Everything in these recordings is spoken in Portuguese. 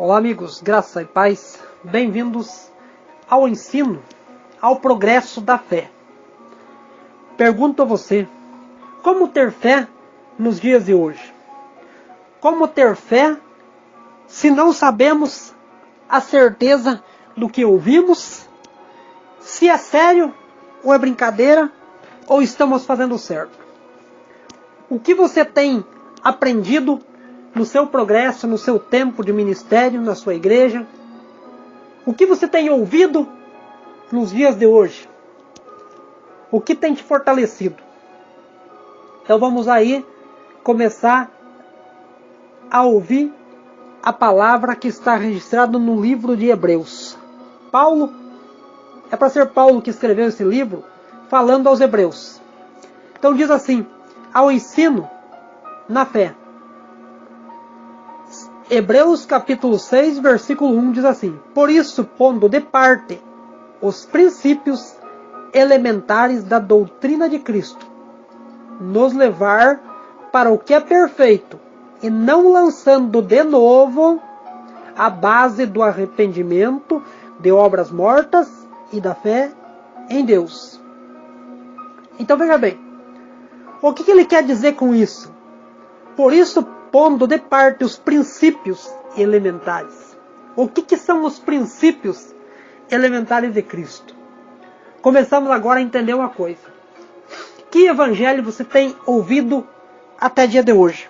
Olá amigos, graça e paz, bem-vindos ao ensino, ao progresso da fé. Pergunto a você, como ter fé nos dias de hoje? Como ter fé se não sabemos a certeza do que ouvimos, se é sério ou é brincadeira, ou estamos fazendo certo? O que você tem aprendido no seu progresso, no seu tempo de ministério, na sua igreja? O que você tem ouvido nos dias de hoje? O que tem te fortalecido? Então vamos aí começar a ouvir a palavra que está registrada no livro de Hebreus. Paulo, é para ser Paulo que escreveu esse livro, falando aos hebreus. Então diz assim, ao ensino na fé. Hebreus capítulo 6, versículo 1 diz assim: Por isso, pondo de parte os princípios elementares da doutrina de Cristo, nos levar para o que é perfeito, e não lançando de novo a base do arrependimento de obras mortas e da fé em Deus. Então veja bem, o que ele quer dizer com isso? Por isso, pondo de parte os princípios elementares. O que são os princípios elementares de Cristo? Começamos agora a entender uma coisa. Que evangelho você tem ouvido até dia de hoje?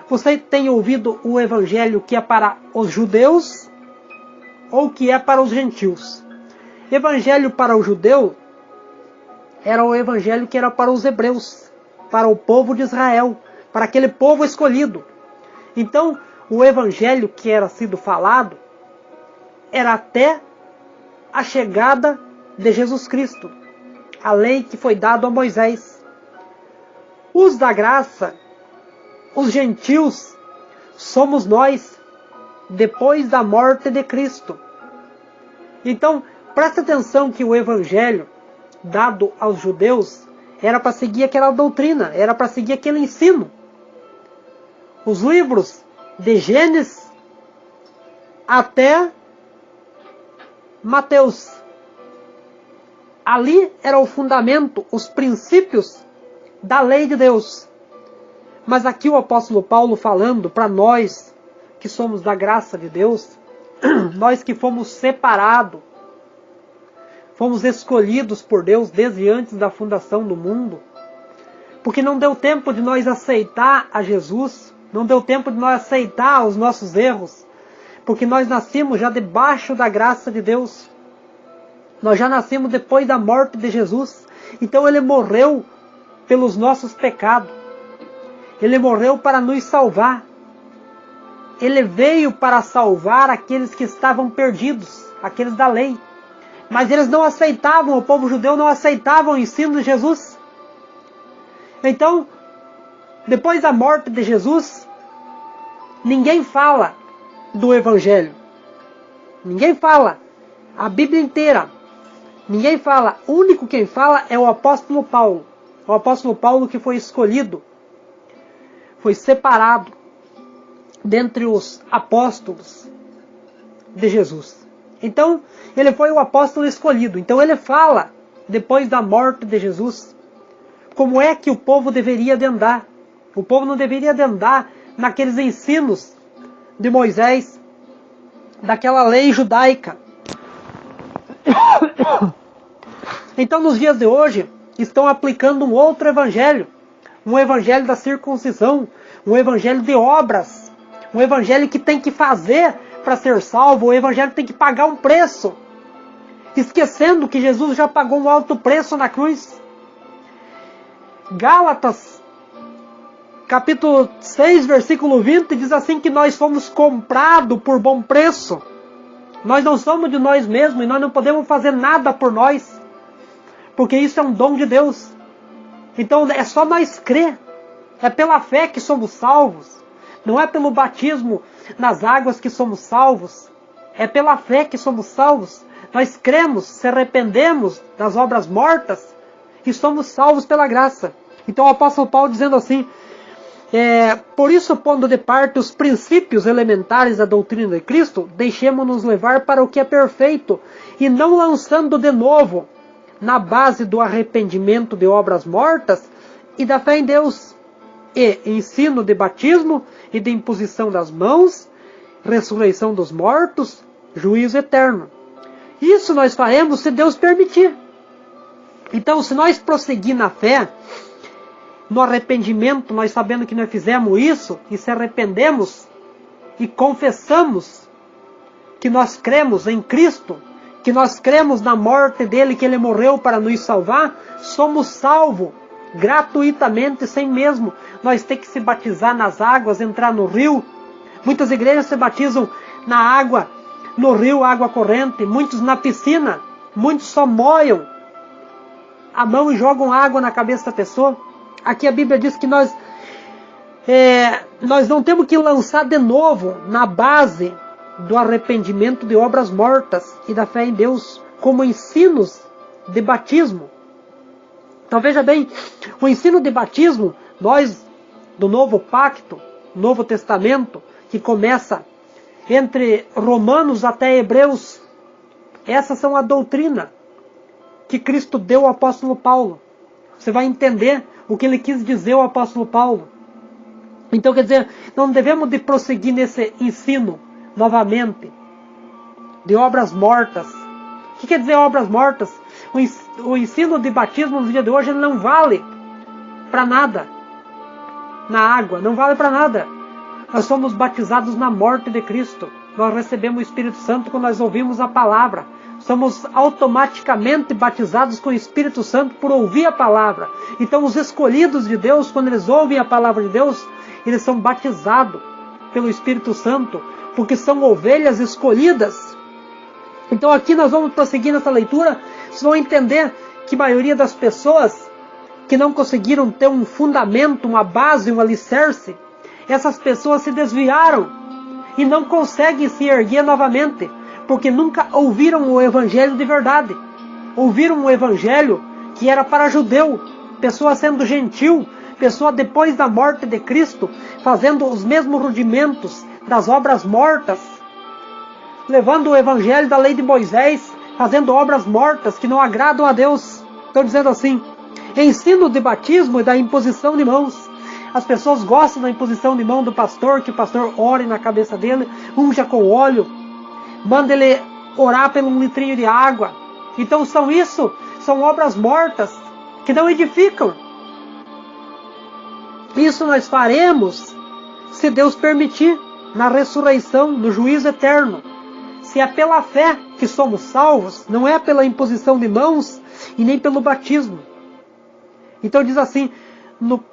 Você tem ouvido o evangelho que é para os judeus ou que é para os gentios? Evangelho para o judeu era o evangelho que era para os hebreus, para o povo de Israel, para aquele povo escolhido. Então, o evangelho que era sido falado era até a chegada de Jesus Cristo, a lei que foi dada a Moisés. Os da graça, os gentios, somos nós, depois da morte de Cristo. Então, presta atenção que o evangelho dado aos judeus era para seguir aquela doutrina, era para seguir aquele ensino. Os livros de Gênesis até Mateus. Ali era o fundamento, os princípios da lei de Deus. Mas aqui o apóstolo Paulo falando para nós que somos da graça de Deus, nós que fomos separados, fomos escolhidos por Deus desde antes da fundação do mundo, porque não deu tempo de nós aceitar a Jesus, não deu tempo de nós aceitar os nossos erros, porque nós nascemos já debaixo da graça de Deus. Nós já nascemos depois da morte de Jesus. Então ele morreu pelos nossos pecados. Ele morreu para nos salvar. Ele veio para salvar aqueles que estavam perdidos, aqueles da lei. Mas eles não aceitavam, o povo judeu não aceitava o ensino de Jesus. Então, depois da morte de Jesus, ninguém fala do Evangelho. Ninguém fala. A Bíblia inteira. Ninguém fala. O único quem fala é o apóstolo Paulo. O apóstolo Paulo que foi escolhido. Foi separado dentre os apóstolos de Jesus. Então, ele foi o apóstolo escolhido. Então ele fala, depois da morte de Jesus, como é que o povo deveria de andar. O povo não deveria de andar naqueles ensinos de Moisés, daquela lei judaica. Então, nos dias de hoje, estão aplicando um outro evangelho. Um evangelho da circuncisão. Um evangelho de obras. Um evangelho que tem que fazer para ser salvo. Um evangelho que tem que pagar um preço. Esquecendo que Jesus já pagou um alto preço na cruz. Gálatas capítulo 6, versículo 20, diz assim que nós fomos comprados por bom preço. Nós não somos de nós mesmos e nós não podemos fazer nada por nós. Porque isso é um dom de Deus. Então é só nós crer. É pela fé que somos salvos. Não é pelo batismo nas águas que somos salvos. É pela fé que somos salvos. Nós cremos, se arrependemos das obras mortas e somos salvos pela graça. Então o apóstolo Paulo dizendo assim, Por isso, pondo de parte os princípios elementares da doutrina de Cristo, deixemo-nos levar para o que é perfeito, e não lançando de novo na base do arrependimento de obras mortas e da fé em Deus, e ensino de batismo e de imposição das mãos, ressurreição dos mortos, juízo eterno. Isso nós faremos se Deus permitir. Então, se nós prosseguir na fé, no arrependimento, nós sabendo que nós fizemos isso, e se arrependemos, e confessamos que nós cremos em Cristo, que nós cremos na morte dele, que ele morreu para nos salvar, somos salvos gratuitamente, sem mesmo nós ter que se batizar nas águas, entrar no rio. Muitas igrejas se batizam na água, no rio, água corrente, muitos na piscina, muitos só molham a mão e jogam água na cabeça da pessoa. Aqui a Bíblia diz que nós não temos que lançar de novo na base do arrependimento de obras mortas e da fé em Deus, como ensinos de batismo. Então veja bem, o ensino de batismo, nós do Novo Pacto, Novo Testamento, que começa entre Romanos até Hebreus, essas são a doutrina que Cristo deu ao apóstolo Paulo. Você vai entender o que ele quis dizer ao apóstolo Paulo. Então, quer dizer, não devemos de prosseguir nesse ensino novamente de obras mortas. O que quer dizer obras mortas? O ensino de batismo no dia de hoje ele não vale para nada. Na água, não vale para nada. Nós somos batizados na morte de Cristo. Nós recebemos o Espírito Santo quando nós ouvimos a palavra. Somos automaticamente batizados com o Espírito Santo por ouvir a palavra. Então os escolhidos de Deus, quando eles ouvem a palavra de Deus, eles são batizados pelo Espírito Santo, porque são ovelhas escolhidas. Então aqui nós vamos prosseguir nessa leitura, vocês vão entender que a maioria das pessoas que não conseguiram ter um fundamento, uma base, um alicerce, essas pessoas se desviaram e não conseguem se erguer novamente, porque nunca ouviram o Evangelho de verdade. Ouviram o Evangelho que era para judeu, pessoa sendo gentil, pessoa depois da morte de Cristo, fazendo os mesmos rudimentos das obras mortas, levando o Evangelho da lei de Moisés, fazendo obras mortas que não agradam a Deus. Estou dizendo assim, ensino de batismo e da imposição de mãos. As pessoas gostam da imposição de mão do pastor, que o pastor ore na cabeça dele, unja com óleo, manda ele orar por um litrinho de água. Então são obras mortas que não edificam. Isso nós faremos se Deus permitir, na ressurreição, no juízo eterno. Se é pela fé que somos salvos, não é pela imposição de mãos e nem pelo batismo. Então diz assim, no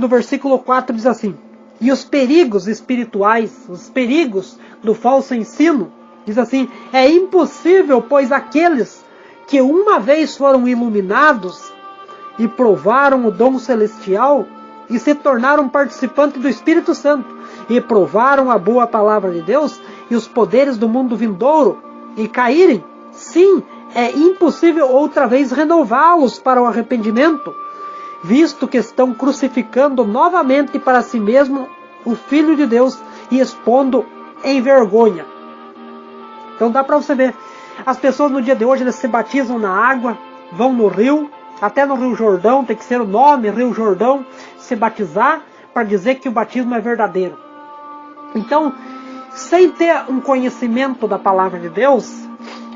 versículo 4 diz assim, e os perigos espirituais, os perigos do falso ensino, diz assim, é impossível, pois aqueles que uma vez foram iluminados e provaram o dom celestial e se tornaram participantes do Espírito Santo e provaram a boa palavra de Deus e os poderes do mundo vindouro e caírem, sim, é impossível outra vez renová-los para o arrependimento, visto que estão crucificando novamente para si mesmo o Filho de Deus e expondo em vergonha. Então dá para você ver, as pessoas no dia de hoje eles se batizam na água, vão no rio, até no Rio Jordão, tem que ser o nome Rio Jordão, se batizar para dizer que o batismo é verdadeiro. Então, sem ter um conhecimento da palavra de Deus,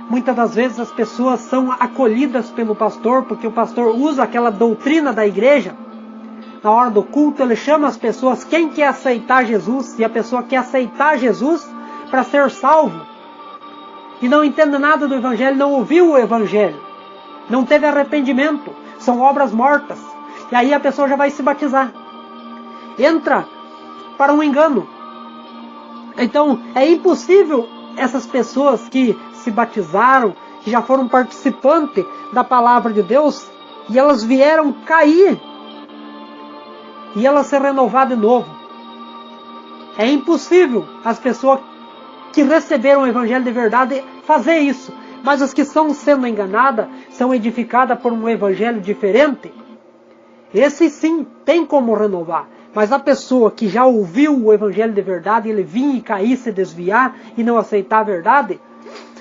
muitas das vezes as pessoas são acolhidas pelo pastor, porque o pastor usa aquela doutrina da igreja. Na hora do culto ele chama as pessoas, quem quer aceitar Jesus, e a pessoa quer aceitar Jesus para ser salvo. E não entende nada do Evangelho, não ouviu o Evangelho, não teve arrependimento, são obras mortas. E aí a pessoa já vai se batizar. Entra para um engano. Então é impossível essas pessoas que se batizaram, que já foram participantes da palavra de Deus, e elas vieram cair, e elas se renovar de novo. É impossível as pessoas que receberam o Evangelho de verdade fazer isso. Mas as que estão sendo enganadas, são edificadas por um Evangelho diferente, esse sim tem como renovar, Mas a pessoa que já ouviu o evangelho de verdade, ele vinha e cair, se desviar e não aceitar a verdade,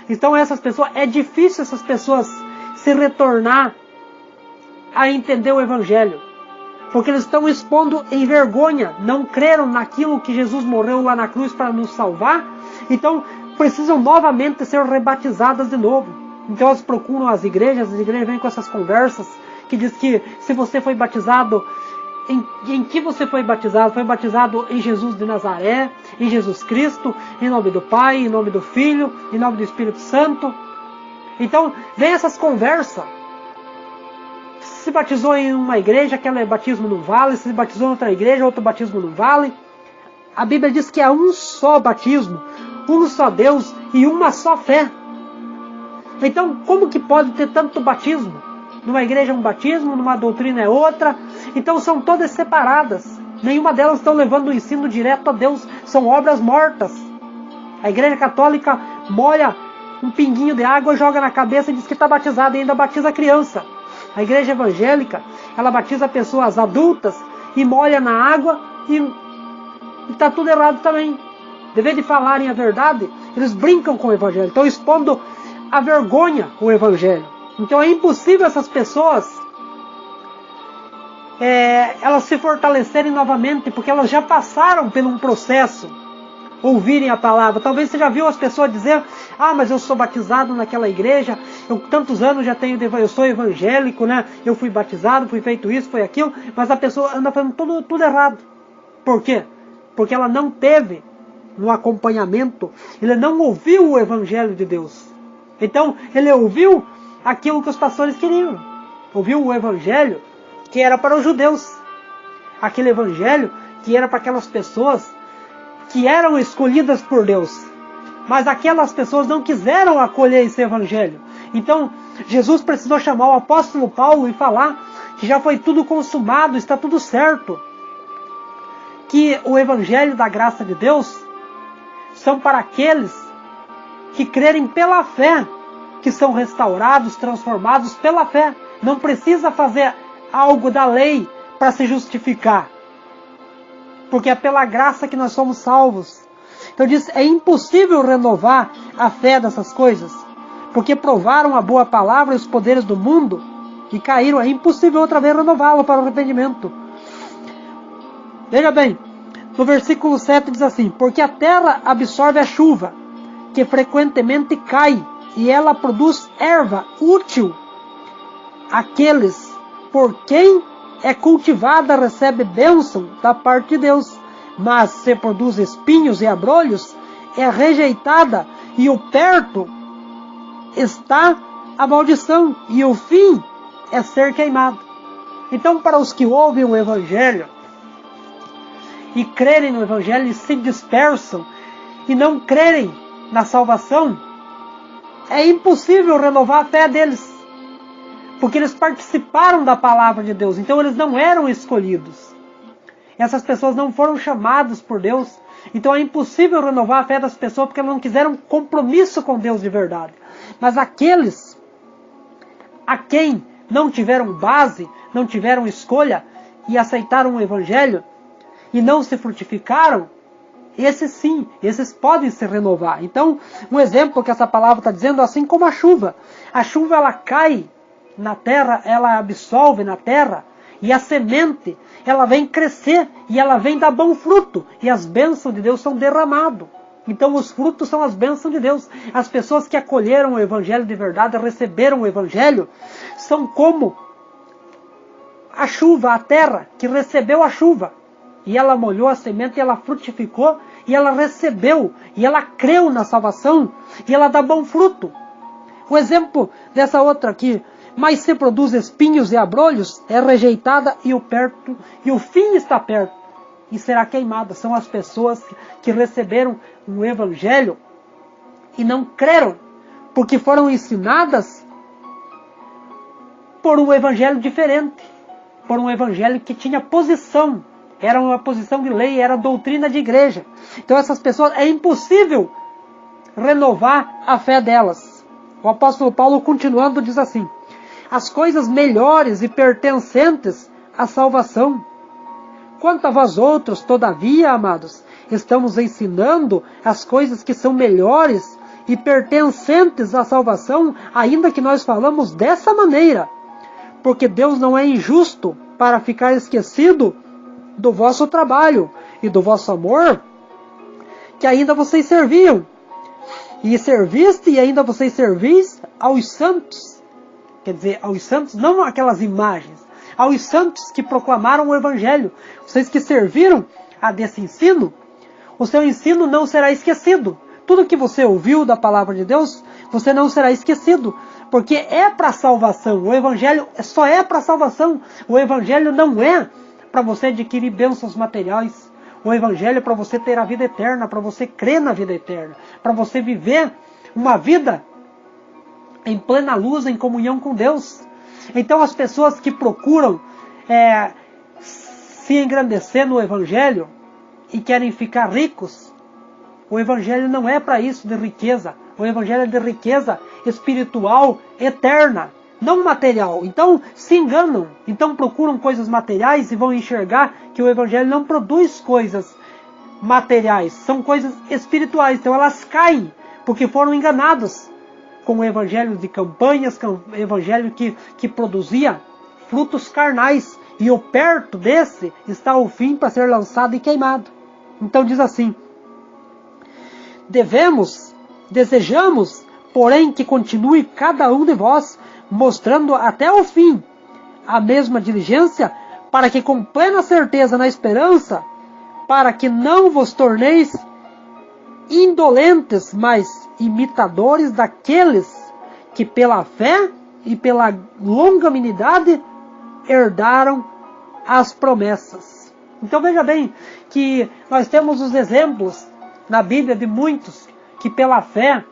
então essas pessoas, é difícil essas pessoas se retornar a entender o evangelho. Porque eles estão expondo em vergonha, não creram naquilo que Jesus morreu lá na cruz para nos salvar, então precisam novamente ser rebatizadas de novo. Então elas procuram as igrejas vêm com essas conversas, que diz que se você foi batizado, em que você foi batizado? Foi batizado em Jesus de Nazaré, em Jesus Cristo, em nome do Pai, em nome do Filho, em nome do Espírito Santo. Então vem essas conversas. Se batizou em uma igreja, aquele batismo não vale. Se batizou em outra igreja, outro batismo não vale. A Bíblia diz que há um só batismo, um só Deus e uma só fé. Então, como que pode ter tanto batismo? Numa igreja é um batismo, numa doutrina é outra. Então são todas separadas. Nenhuma delas estão levando o ensino direto a Deus. São obras mortas. A igreja católica molha um pinguinho de água, joga na cabeça e diz que está batizado e ainda batiza a criança. A igreja evangélica, ela batiza pessoas adultas e molha na água e está tudo errado também. De vez de falarem a verdade, eles brincam com o evangelho. Estão expondo a vergonha o evangelho. Então é impossível essas pessoas elas se fortalecerem novamente, porque elas já passaram por um processo, ouvirem a palavra. Talvez você já viu as pessoas dizer: ah, mas eu sou batizado naquela igreja, eu tantos anos já tenho, eu sou evangélico, né? Eu fui batizado, fui feito isso, foi aquilo, mas a pessoa anda fazendo tudo errado. Por quê? Porque ela não teve no acompanhamento, ele não ouviu o evangelho de Deus. Então, ele ouviu aquilo que os pastores queriam. Ouviu o evangelho que era para os judeus. Aquele evangelho que era para aquelas pessoas que eram escolhidas por Deus. Mas aquelas pessoas não quiseram acolher esse evangelho. Então, Jesus precisou chamar o apóstolo Paulo e falar que já foi tudo consumado, está tudo certo. Que o evangelho da graça de Deus são para aqueles que crerem pela fé, que são restaurados, transformados pela fé. Não precisa fazer algo da lei para se justificar. Porque é pela graça que nós somos salvos. Então diz, é impossível renovar a fé dessas coisas. Porque provaram a boa palavra e os poderes do mundo e caíram. É impossível outra vez renová-lo para o arrependimento. Veja bem, no versículo 7 diz assim: porque a terra absorve a chuva, que frequentemente cai, e ela produz erva útil. Aqueles por quem é cultivada recebe bênção da parte de Deus, mas se produz espinhos e abrolhos, é rejeitada, e o perto está a maldição, e o fim é ser queimado. Então, para os que ouvem o evangelho e crerem no evangelho e se dispersam e não crerem na salvação, é impossível renovar a fé deles, porque eles participaram da palavra de Deus, então eles não eram escolhidos. Essas pessoas não foram chamadas por Deus, então é impossível renovar a fé das pessoas, porque elas não quiseram compromisso com Deus de verdade. Mas aqueles a quem não tiveram base, não tiveram escolha, e aceitaram o evangelho, e não se frutificaram, esses sim, esses podem se renovar. Então, um exemplo que essa palavra está dizendo, assim como a chuva. A chuva, ela cai na terra, ela absorve na terra, e a semente, ela vem crescer, e ela vem dar bom fruto, e as bênçãos de Deus são derramadas. Então os frutos são as bênçãos de Deus. As pessoas que acolheram o evangelho de verdade, receberam o evangelho, são como a chuva, a terra, que recebeu a chuva, e ela molhou a semente, e ela frutificou, e ela recebeu, e ela creu na salvação, e ela dá bom fruto. O exemplo dessa outra aqui: mas se produz espinhos e abrolhos, é rejeitada, e o fim está perto, e será queimada. São as pessoas que receberam o evangelho e não creram, porque foram ensinadas por um evangelho diferente, por um evangelho que tinha posição, era uma posição de lei, era doutrina de igreja. Então essas pessoas, é impossível renovar a fé delas. O apóstolo Paulo, continuando, diz assim: as coisas melhores e pertencentes à salvação, Quanto a vós outros, todavia, amados, estamos ensinando as coisas que são melhores e pertencentes à salvação, ainda que nós falamos dessa maneira. Porque Deus não é injusto para ficar esquecido do vosso trabalho e do vosso amor, que ainda vocês serviam. E serviste e ainda vocês servis aos santos. Quer dizer, aos santos, não aquelas imagens, aos santos que proclamaram o Evangelho. Vocês que serviram a desse ensino, o seu ensino não será esquecido. Tudo que você ouviu da palavra de Deus, você não será esquecido. Porque é para salvação. O Evangelho só é para salvação. O Evangelho não é para você adquirir bênçãos materiais. O Evangelho é para você ter a vida eterna, para você crer na vida eterna, para você viver uma vida em plena luz, em comunhão com Deus. Então as pessoas que procuram se engrandecer no Evangelho e querem ficar ricos, o Evangelho não é para isso de riqueza. O Evangelho é de riqueza espiritual, eterna, não material. Então se enganam, então procuram coisas materiais e vão enxergar que o Evangelho não produz coisas materiais, são coisas espirituais. Então elas caem, porque foram enganadas com o Evangelho de campanhas, com o Evangelho que produzia frutos carnais. E o perto desse está o fim para ser lançado e queimado. Então diz assim: desejamos, porém, que continue cada um de vós mostrando até o fim a mesma diligência, para que com plena certeza na esperança, para que não vos torneis indolentes, mas imitadores daqueles que pela fé e pela longanimidade herdaram as promessas. Então veja bem que nós temos os exemplos na Bíblia de muitos que pela fé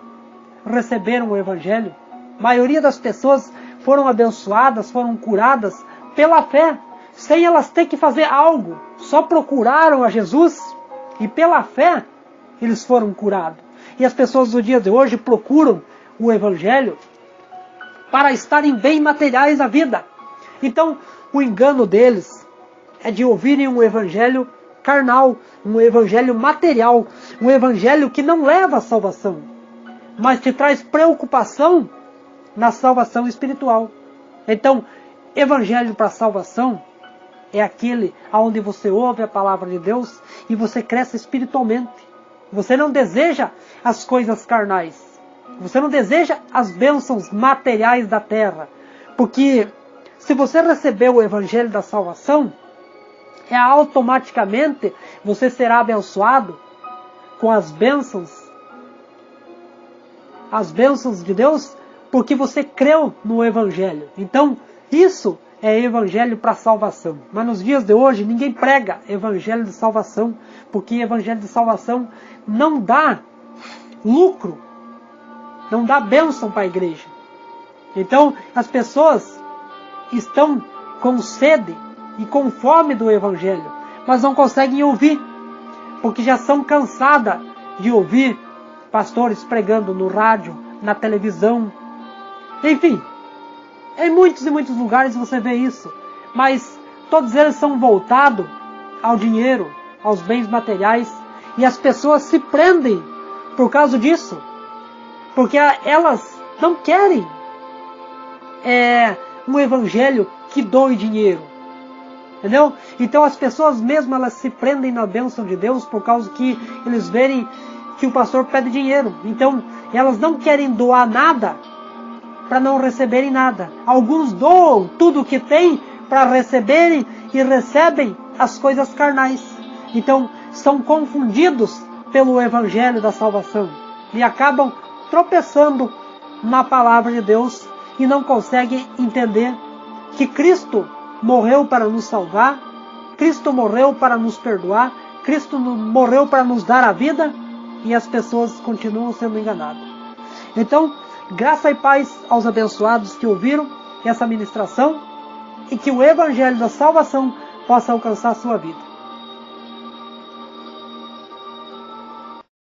receberam o Evangelho. A maioria das pessoas foram abençoadas, foram curadas pela fé, sem elas ter que fazer algo. Só procuraram a Jesus e pela fé eles foram curados. E as pessoas do dia de hoje procuram o Evangelho para estarem bem materiais na vida. Então o engano deles é de ouvirem um Evangelho carnal, um Evangelho material, um Evangelho que não leva à salvação, mas te traz preocupação na salvação espiritual. Então, Evangelho para salvação é aquele onde você ouve a palavra de Deus e você cresce espiritualmente. Você não deseja as coisas carnais, você não deseja as bênçãos materiais da terra, porque se você recebeu o Evangelho da salvação, automaticamente você será abençoado com as bênçãos de Deus, porque você creu no Evangelho. Então, isso é Evangelho para salvação. Mas nos dias de hoje, ninguém prega Evangelho de salvação, porque Evangelho de salvação não dá lucro, não dá bênção para a igreja. Então, as pessoas estão com sede e com fome do Evangelho, mas não conseguem ouvir, porque já são cansadas de ouvir pastores pregando no rádio, na televisão, enfim, em muitos e muitos lugares você vê isso, mas todos eles são voltados ao dinheiro, aos bens materiais, e as pessoas se prendem por causa disso, porque elas não querem um Evangelho que doe dinheiro. Entendeu? Então as pessoas mesmo, elas se prendem na bênção de Deus por causa que eles verem que o pastor pede dinheiro. Então elas não querem doar nada para não receberem nada. Alguns doam tudo o que têm para receberem e recebem as coisas carnais. Então são confundidos pelo Evangelho da salvação e acabam tropeçando na palavra de Deus e não conseguem entender que Cristo morreu para nos salvar, Cristo morreu para nos perdoar, Cristo morreu para nos dar a vida, e as pessoas continuam sendo enganadas. Então, graça e paz aos abençoados que ouviram essa ministração, e que o Evangelho da salvação possa alcançar a sua vida.